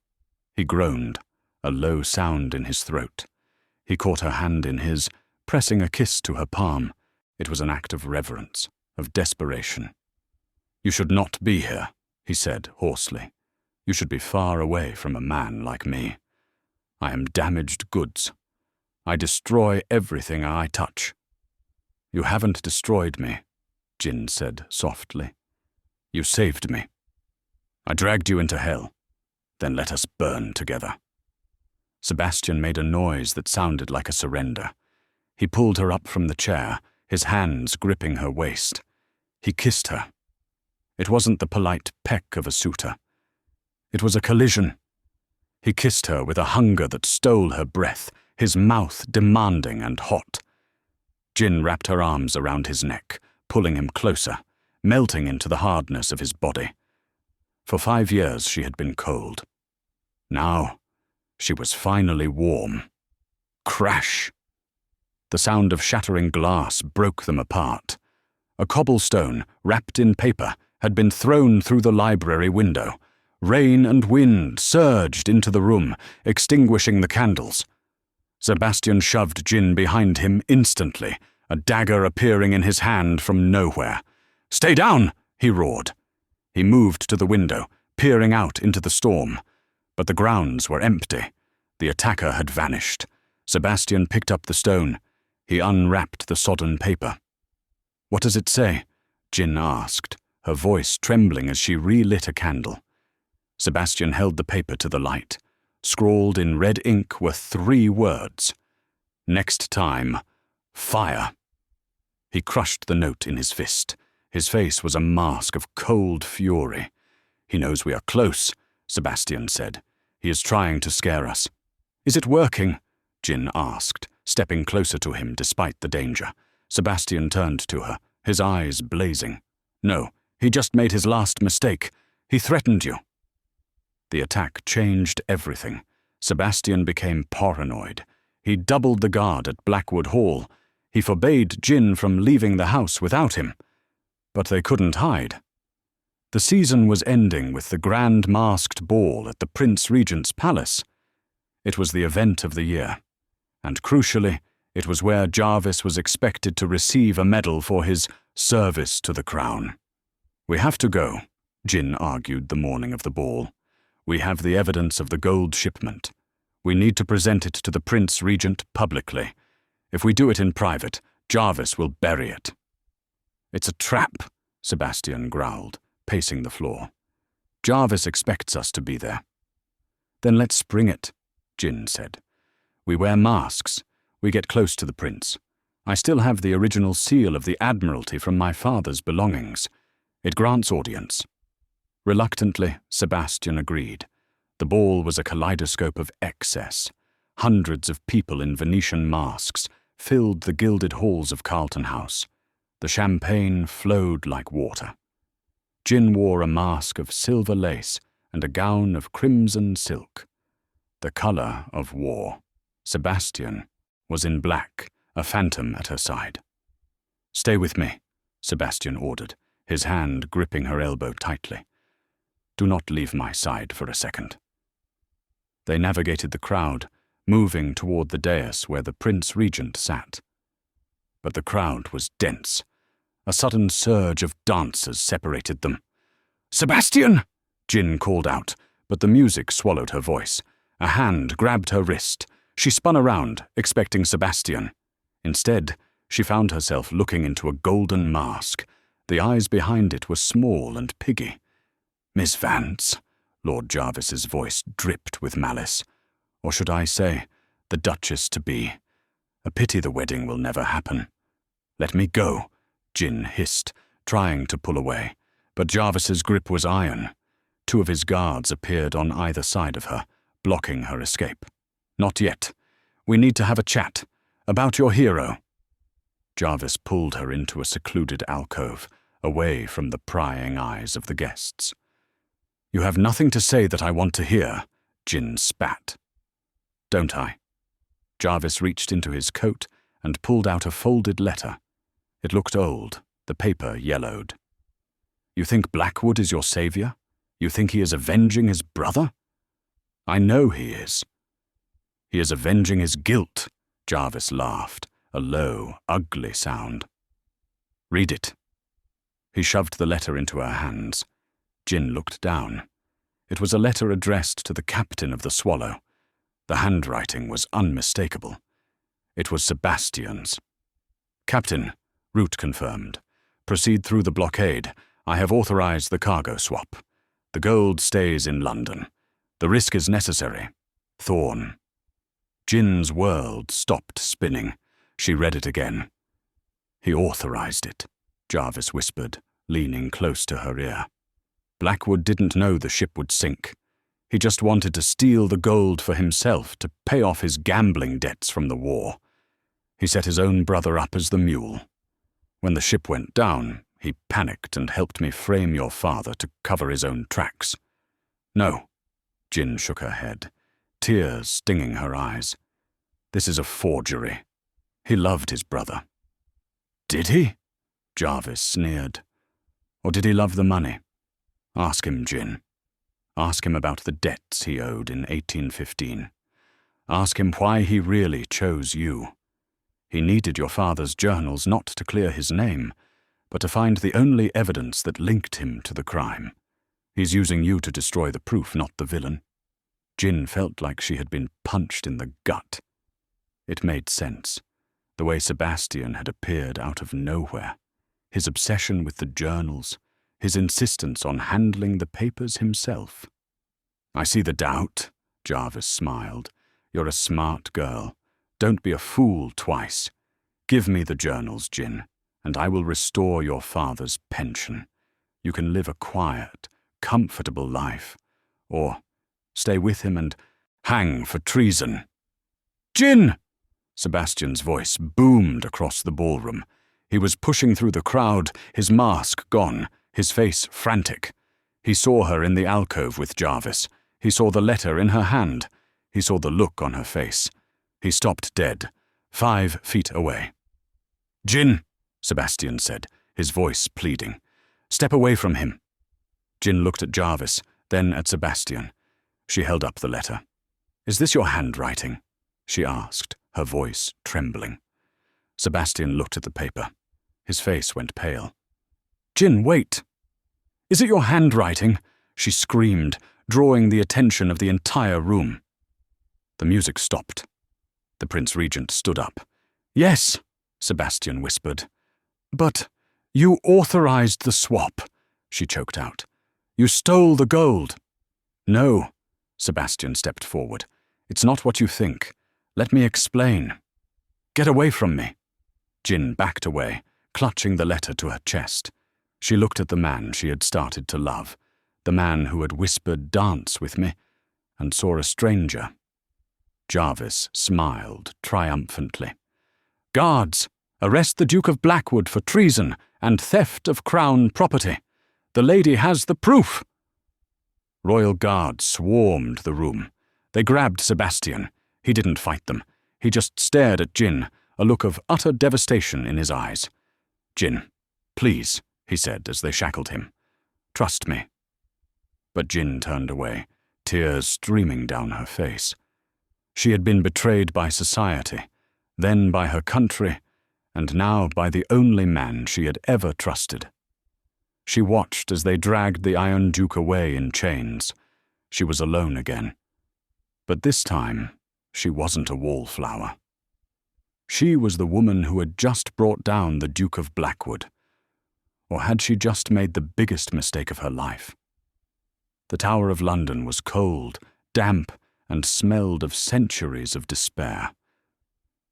he groaned, a low sound in his throat. He caught her hand in his, pressing a kiss to her palm. It was an act of reverence, of desperation. "You should not be here," he said hoarsely. "You should be far away from a man like me. I am damaged goods. I destroy everything I touch." "You haven't destroyed me," Jin said softly. "You saved me. I dragged you into hell. Then let us burn together." Sebastian made a noise that sounded like a surrender. He pulled her up from the chair, his hands gripping her waist. He kissed her. It wasn't the polite peck of a suitor. It was a collision. He kissed her with a hunger that stole her breath, his mouth demanding and hot. Jin wrapped her arms around his neck, pulling him closer, melting into the hardness of his body. For 5 years she had been cold. Now she was finally warm. Crash! The sound of shattering glass broke them apart. A cobblestone, wrapped in paper, had been thrown through the library window. Rain and wind surged into the room, extinguishing the candles. Sebastian shoved Jin behind him instantly, a dagger appearing in his hand from nowhere. "Stay down!" he roared. He moved to the window, peering out into the storm. But the grounds were empty. The attacker had vanished. Sebastian picked up the stone. He unwrapped the sodden paper. "What does it say?" Jin asked, her voice trembling as she relit a candle. Sebastian held the paper to the light. Scrawled in red ink were 3 words. "Next time, fire." He crushed the note in his fist. His face was a mask of cold fury. "He knows we are close," Sebastian said. "He is trying to scare us." "Is it working?" Jin asked, stepping closer to him despite the danger. Sebastian turned to her, his eyes blazing. "No, he just made his last mistake. He threatened you." The attack changed everything. Sebastian became paranoid. He doubled the guard at Blackwood Hall. He forbade Jin from leaving the house without him. But they couldn't hide. The season was ending with the grand masked ball at the Prince Regent's palace. It was the event of the year, and crucially, it was where Jarvis was expected to receive a medal for his service to the crown. "We have to go," Jin argued the morning of the ball. "We have the evidence of the gold shipment. We need to present it to the Prince Regent publicly. If we do it in private, Jarvis will bury it." "It's a trap," Sebastian growled, pacing the floor. "Jarvis expects us to be there." "Then let's spring it," Jin said. "We wear masks. We get close to the prince. I still have the original seal of the Admiralty from my father's belongings. It grants audience." Reluctantly, Sebastian agreed. The ball was a kaleidoscope of excess. Hundreds of people in Venetian masks filled the gilded halls of Carlton House. The champagne flowed like water. Jin wore a mask of silver lace and a gown of crimson silk, the color of war. Sebastian was in black, a phantom at her side. "Stay with me," Sebastian ordered, his hand gripping her elbow tightly. "Do not leave my side for a second." They navigated the crowd, moving toward the dais where the Prince Regent sat. But the crowd was dense. A sudden surge of dancers separated them. "Sebastian!" Jin called out, but the music swallowed her voice. A hand grabbed her wrist. She spun around, expecting Sebastian. Instead, she found herself looking into a golden mask. The eyes behind it were small and piggy. "Miss Vance," Lord Jarvis's voice dripped with malice. "Or should I say, The Duchess-to-be. A pity the wedding will never happen. Let me go, Jin hissed, trying to pull away, but Jarvis's grip was iron. Two of his guards appeared on either side of her, blocking her escape. Not yet. We need to have a chat. About your hero. Jarvis pulled her into a secluded alcove, away from the prying eyes of the guests. You have nothing to say that I want to hear, Jin spat. Don't I? Jarvis reached into his coat and pulled out a folded letter. It looked old, the paper yellowed. You think Blackwood is your savior? You think he is avenging his brother? I know he is. He is avenging his guilt, Jarvis laughed, a low, ugly sound. Read it. He shoved the letter into her hands. Jin looked down. It was a letter addressed to the captain of the Swallow. The handwriting was unmistakable. It was Sebastian's. Captain, Root confirmed. Proceed through the blockade. I have authorized the cargo swap. The gold stays in London. The risk is necessary. Thorn. Jin's world stopped spinning. She read it again. He authorized it, Jarvis whispered, leaning close to her ear. Blackwood didn't know the ship would sink. He just wanted to steal the gold for himself to pay off his gambling debts from the war. He set his own brother up as the mule. When the ship went down, he panicked and helped me frame your father to cover his own tracks. No, Jin shook her head, tears stinging her eyes. This is a forgery. He loved his brother. Did he? Jarvis sneered. Or did he love the money? Ask him, Jin. Ask him about the debts he owed in 1815. Ask him why he really chose you. He needed your father's journals not to clear his name, but to find the only evidence that linked him to the crime. He's using you to destroy the proof, not the villain. Jin felt like she had been punched in the gut. It made sense. The way Sebastian had appeared out of nowhere. His obsession with the journals. His insistence on handling the papers himself. I see the doubt, Jarvis smiled. You're a smart girl. Don't be a fool twice. Give me the journals, Jin, and I will restore your father's pension. You can live a quiet, comfortable life. Or stay with him and hang for treason. Jin! Sebastian's voice boomed across the ballroom. He was pushing through the crowd, his mask gone, his face frantic. He saw her in the alcove with Jarvis. He saw the letter in her hand. He saw the look on her face. He stopped dead, 5 feet away. Jin, Sebastian said, his voice pleading. Step away from him. Jin looked at Jarvis, then at Sebastian. She held up the letter. Is this your handwriting? She asked, her voice trembling. Sebastian looked at the paper. His face went pale. Jin, wait! Is it your handwriting? She screamed, drawing the attention of the entire room. The music stopped. The Prince Regent stood up. Yes, Sebastian whispered. But you authorized the swap, she choked out. You stole the gold. No, Sebastian stepped forward. It's not what you think. Let me explain. Get away from me. Jin backed away, clutching the letter to her chest. She looked at the man she had started to love, the man who had whispered dance with me, and saw a stranger. Jarvis smiled triumphantly. Guards, arrest the Duke of Blackwood for treason and theft of crown property. The lady has the proof. Royal guards swarmed the room. They grabbed Sebastian. He didn't fight them. He just stared at Jin, a look of utter devastation in his eyes. Jin, please, he said as they shackled him. Trust me. But Jin turned away, tears streaming down her face. She had been betrayed by society, then by her country, and now by the only man she had ever trusted. She watched as they dragged the Iron Duke away in chains. She was alone again. But this time, she wasn't a wallflower. She was the woman who had just brought down the Duke of Blackwood. Or had she just made the biggest mistake of her life? The Tower of London was cold, damp, and smelled of centuries of despair.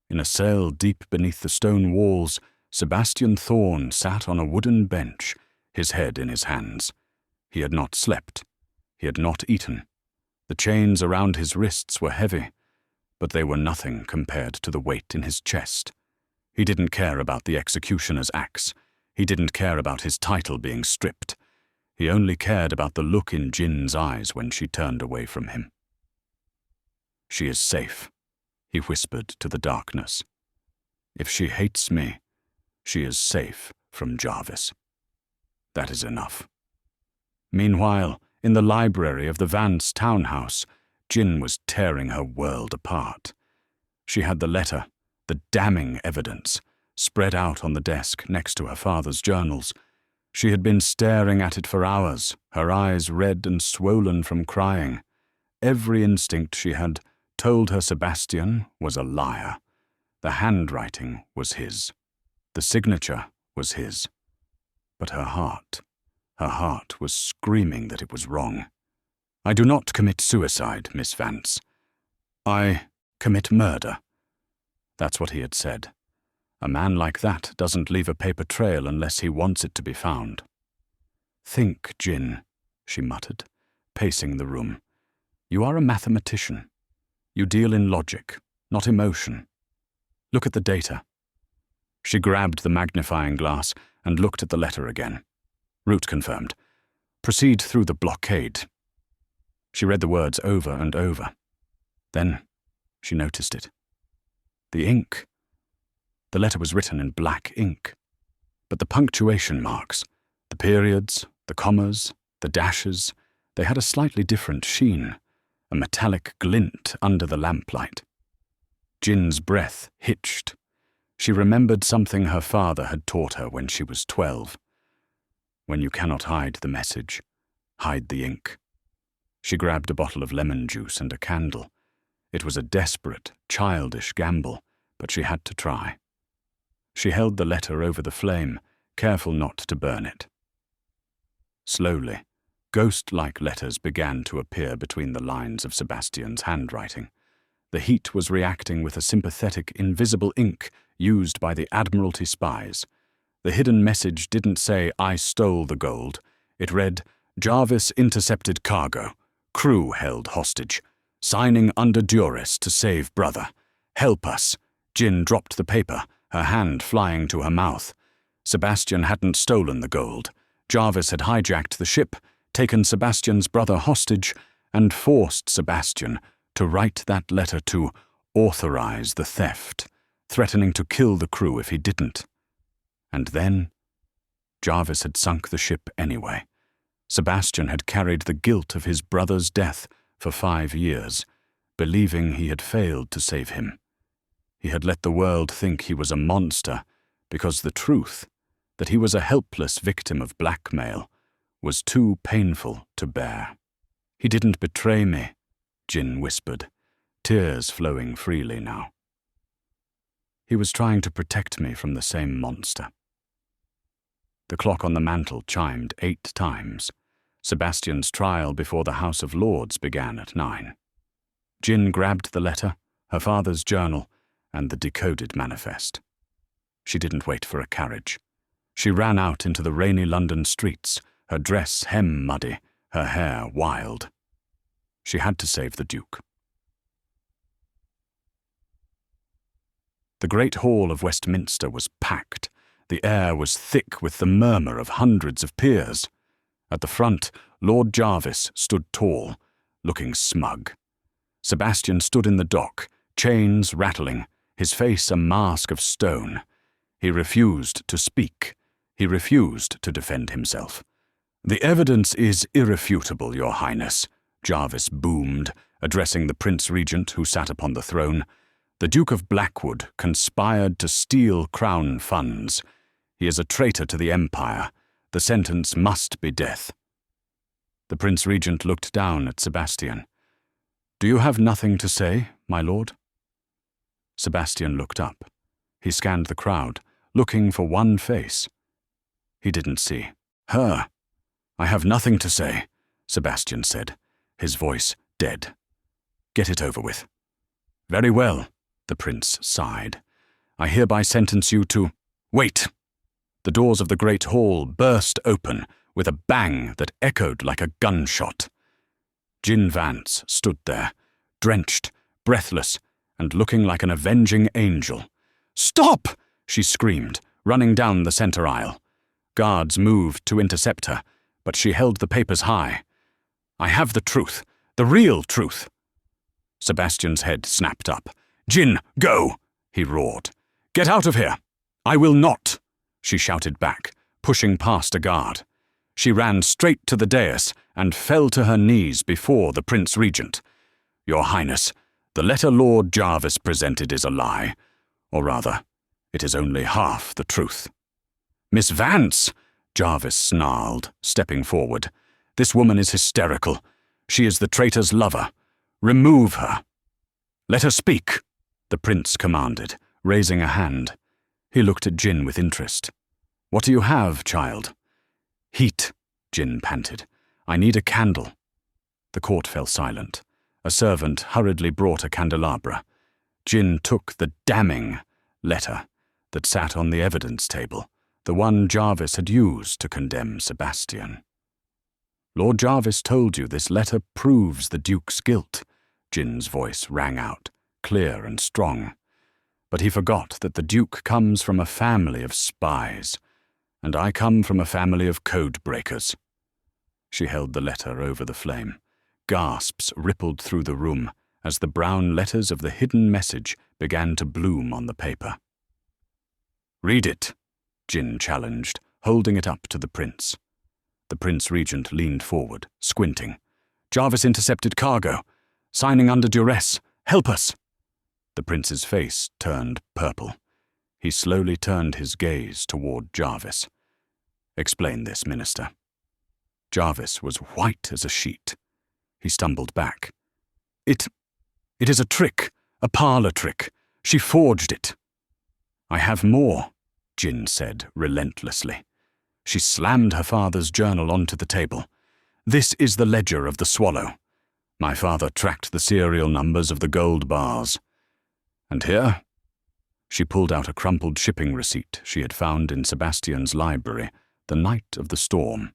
In a cell deep beneath the stone walls, Sebastian Thorne sat on a wooden bench, his head in his hands. He had not slept. He had not eaten. The chains around his wrists were heavy, but they were nothing compared to the weight in his chest. He didn't care about the executioner's axe. He didn't care about his title being stripped. He only cared about the look in Jin's eyes when she turned away from him. "She is safe," he whispered to the darkness. "If she hates me, she is safe from Jarvis. That is enough." Meanwhile, in the library of the Vance townhouse, Jin was tearing her world apart. She had the letter, the damning evidence, spread out on the desk next to her father's journals. She had been staring at it for hours, her eyes red and swollen from crying. Every instinct she had told her Sebastian was a liar. The handwriting was his. The signature was his. But her heart was screaming that it was wrong. "I do not commit suicide, Miss Vance. I commit murder." That's what he had said. A man like that doesn't leave a paper trail unless he wants it to be found. "Think, Jin," she muttered, pacing the room. "You are a mathematician. You deal in logic, not emotion. Look at the data." She grabbed the magnifying glass and looked at the letter again. Route confirmed. "Proceed through the blockade." She read the words over and over. Then she noticed it. The ink. The letter was written in black ink. But the punctuation marks, the periods, the commas, the dashes, they had a slightly different sheen, a metallic glint under the lamplight. Jin's breath hitched. She remembered something her father had taught her when she was 12. When you cannot hide the message, hide the ink. She grabbed a bottle of lemon juice and a candle. It was a desperate, childish gamble, but she had to try. She held the letter over the flame, careful not to burn it. Slowly, ghost-like letters began to appear between the lines of Sebastian's handwriting. The heat was reacting with a sympathetic, invisible ink used by the Admiralty spies. The hidden message didn't say, "I stole the gold." It read, "Jarvis intercepted cargo. Crew held hostage. Signing under duress to save brother. Help us." Jin dropped the paper, her hand flying to her mouth. Sebastian hadn't stolen the gold. Jarvis had hijacked the ship, taken Sebastian's brother hostage, and forced Sebastian to write that letter to authorize the theft, threatening to kill the crew if he didn't. And then, Jarvis had sunk the ship anyway. Sebastian had carried the guilt of his brother's death for 5 years, believing he had failed to save him. He had let the world think he was a monster because the truth, that he was a helpless victim of blackmail, was too painful to bear. "He didn't betray me," Jin whispered, tears flowing freely now. "He was trying to protect me from the same monster." The clock on the mantel chimed 8 times. Sebastian's trial before the House of Lords began at 9. Jin grabbed the letter, her father's journal, and the decoded manifest. She didn't wait for a carriage. She ran out into the rainy London streets, her dress hem muddy, her hair wild. She had to save the Duke. The great hall of Westminster was packed. The air was thick with the murmur of hundreds of peers. At the front, Lord Jarvis stood tall, looking smug. Sebastian stood in the dock, chains rattling, his face a mask of stone. He refused to speak. He refused to defend himself. "The evidence is irrefutable, Your Highness," Jarvis boomed, addressing the Prince Regent who sat upon the throne. "The Duke of Blackwood conspired to steal crown funds. He is a traitor to the Empire. The sentence must be death." The Prince Regent looked down at Sebastian. "Do you have nothing to say, my lord?" Sebastian looked up. He scanned the crowd, looking for one face. He didn't see her. "I have nothing to say," Sebastian said, his voice dead. Get it over with." "Very well," the prince sighed. "I hereby sentence you to—" "Wait!" The doors of the great hall burst open with a bang that echoed like a gunshot. Jin Vance stood there, drenched, breathless, and looking like an avenging angel. "Stop!" she screamed, running down the center aisle. Guards moved to intercept her, but she held the papers high. "I have the truth, the real truth." Sebastian's head snapped up. "Jin, go!" he roared. "Get out of here!" "I will not!" she shouted back, pushing past a guard. She ran straight to the dais and fell to her knees before the Prince Regent. "Your Highness, the letter Lord Jarvis presented is a lie. Or rather, it is only half the truth." "Miss Vance!" Jarvis snarled, stepping forward. "This woman is hysterical. She is the traitor's lover. Remove her." "Let her speak," the prince commanded, raising a hand. He looked at Jin with interest. "What do you have, child?" "Heat," Jin panted. "I need a candle." The court fell silent. A servant hurriedly brought a candelabra. Jin took the damning letter that sat on the evidence table, the one Jarvis had used to condemn Sebastian. "Lord Jarvis told you this letter proves the Duke's guilt," Jin's voice rang out, clear and strong. "But he forgot that the Duke comes from a family of spies, and I come from a family of code-breakers." She held the letter over the flame. Gasps rippled through the room as the brown letters of the hidden message began to bloom on the paper. "Read it," Jin challenged, holding it up to the prince. The Prince Regent leaned forward, squinting. "Jarvis intercepted cargo. Signing under duress. Help us!" The prince's face turned purple. He slowly turned his gaze toward Jarvis. "Explain this, Minister." Jarvis was white as a sheet. He stumbled back. It is a trick, a parlor trick. She forged it." "I have more," Jin said relentlessly. She slammed her father's journal onto the table. "This is the ledger of the Swallow. My father tracked the serial numbers of the gold bars. And here," she pulled out a crumpled shipping receipt she had found in Sebastian's library the night of the storm,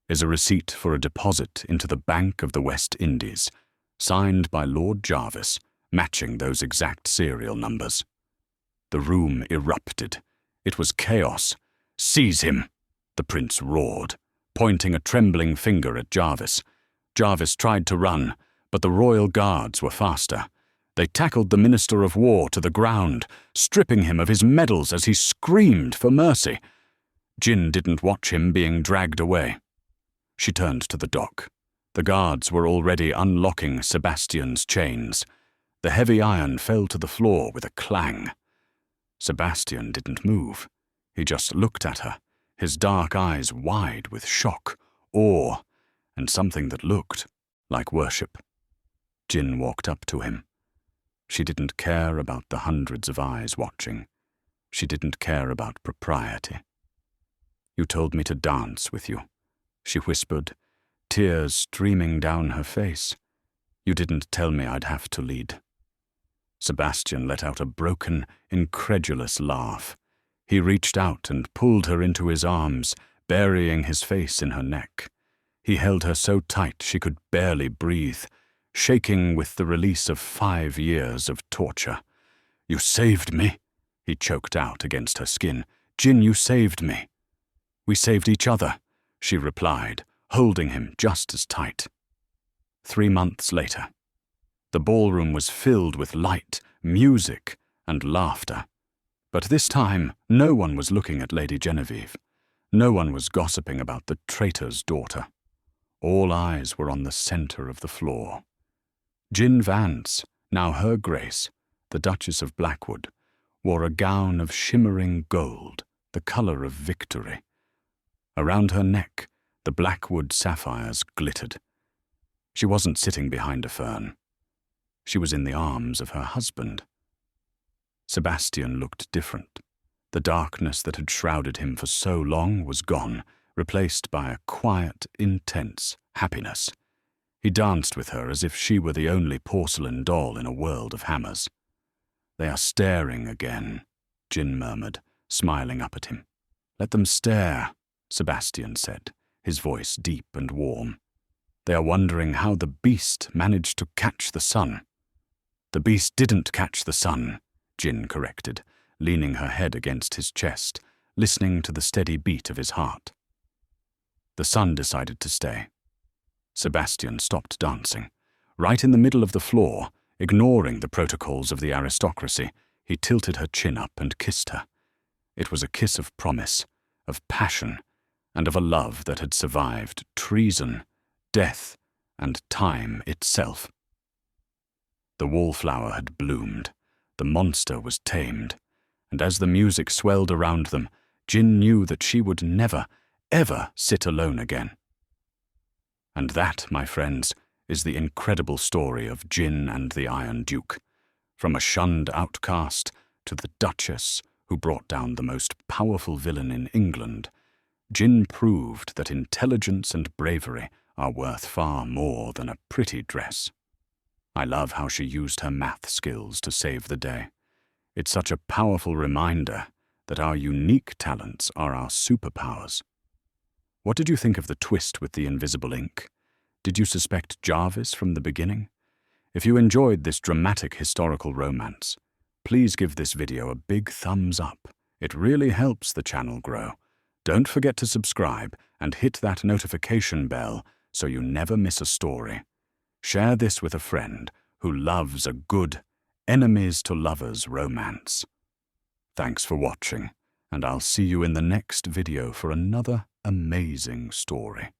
"is a receipt for a deposit into the Bank of the West Indies, signed by Lord Jarvis, matching those exact serial numbers." The room erupted. It was chaos. "Seize him!" the prince roared, pointing a trembling finger at Jarvis. Jarvis tried to run, but the royal guards were faster. They tackled the Minister of War to the ground, stripping him of his medals as he screamed for mercy. Jin didn't watch him being dragged away. She turned to the dock. The guards were already unlocking Sebastian's chains. The heavy iron fell to the floor with a clang. Sebastian didn't move. He just looked at her, his dark eyes wide with shock, awe, and something that looked like worship. Jin walked up to him. She didn't care about the hundreds of eyes watching. She didn't care about propriety. "You told me to dance with you," she whispered, tears streaming down her face. "You didn't tell me I'd have to lead." Sebastian let out a broken, incredulous laugh. He reached out and pulled her into his arms, burying his face in her neck. He held her so tight she could barely breathe, shaking with the release of 5 years of torture. "You saved me," he choked out against her skin. "Jin, you saved me." "We saved each other," she replied, holding him just as tight. 3 months later. The ballroom was filled with light, music, and laughter. But this time, no one was looking at Lady Genevieve. No one was gossiping about the traitor's daughter. All eyes were on the center of the floor. Jin Vance, now Her Grace, the Duchess of Blackwood, wore a gown of shimmering gold, the color of victory. Around her neck, the Blackwood sapphires glittered. She wasn't sitting behind a fern. She was in the arms of her husband. Sebastian looked different. The darkness that had shrouded him for so long was gone, replaced by a quiet, intense happiness. He danced with her as if she were the only porcelain doll in a world of hammers. "They are staring again," Jin murmured, smiling up at him. "Let them stare," Sebastian said, his voice deep and warm. "They are wondering how the beast managed to catch the sun." "The beast didn't catch the sun," Jin corrected, leaning her head against his chest, listening to the steady beat of his heart. "The sun decided to stay." Sebastian stopped dancing. Right in the middle of the floor, ignoring the protocols of the aristocracy, he tilted her chin up and kissed her. It was a kiss of promise, of passion, and of a love that had survived treason, death, and time itself. The wallflower had bloomed, the monster was tamed, and as the music swelled around them, Jin knew that she would never, ever sit alone again. And that, my friends, is the incredible story of Jin and the Iron Duke. From a shunned outcast to the Duchess who brought down the most powerful villain in England, Jin proved that intelligence and bravery are worth far more than a pretty dress. I love how she used her math skills to save the day. It's such a powerful reminder that our unique talents are our superpowers. What did you think of the twist with the invisible ink? Did you suspect Jarvis from the beginning? If you enjoyed this dramatic historical romance, please give this video a big thumbs up. It really helps the channel grow. Don't forget to subscribe and hit that notification bell so you never miss a story. Share this with a friend who loves a good enemies to lovers romance. Thanks for watching, and I'll see you in the next video for another amazing story.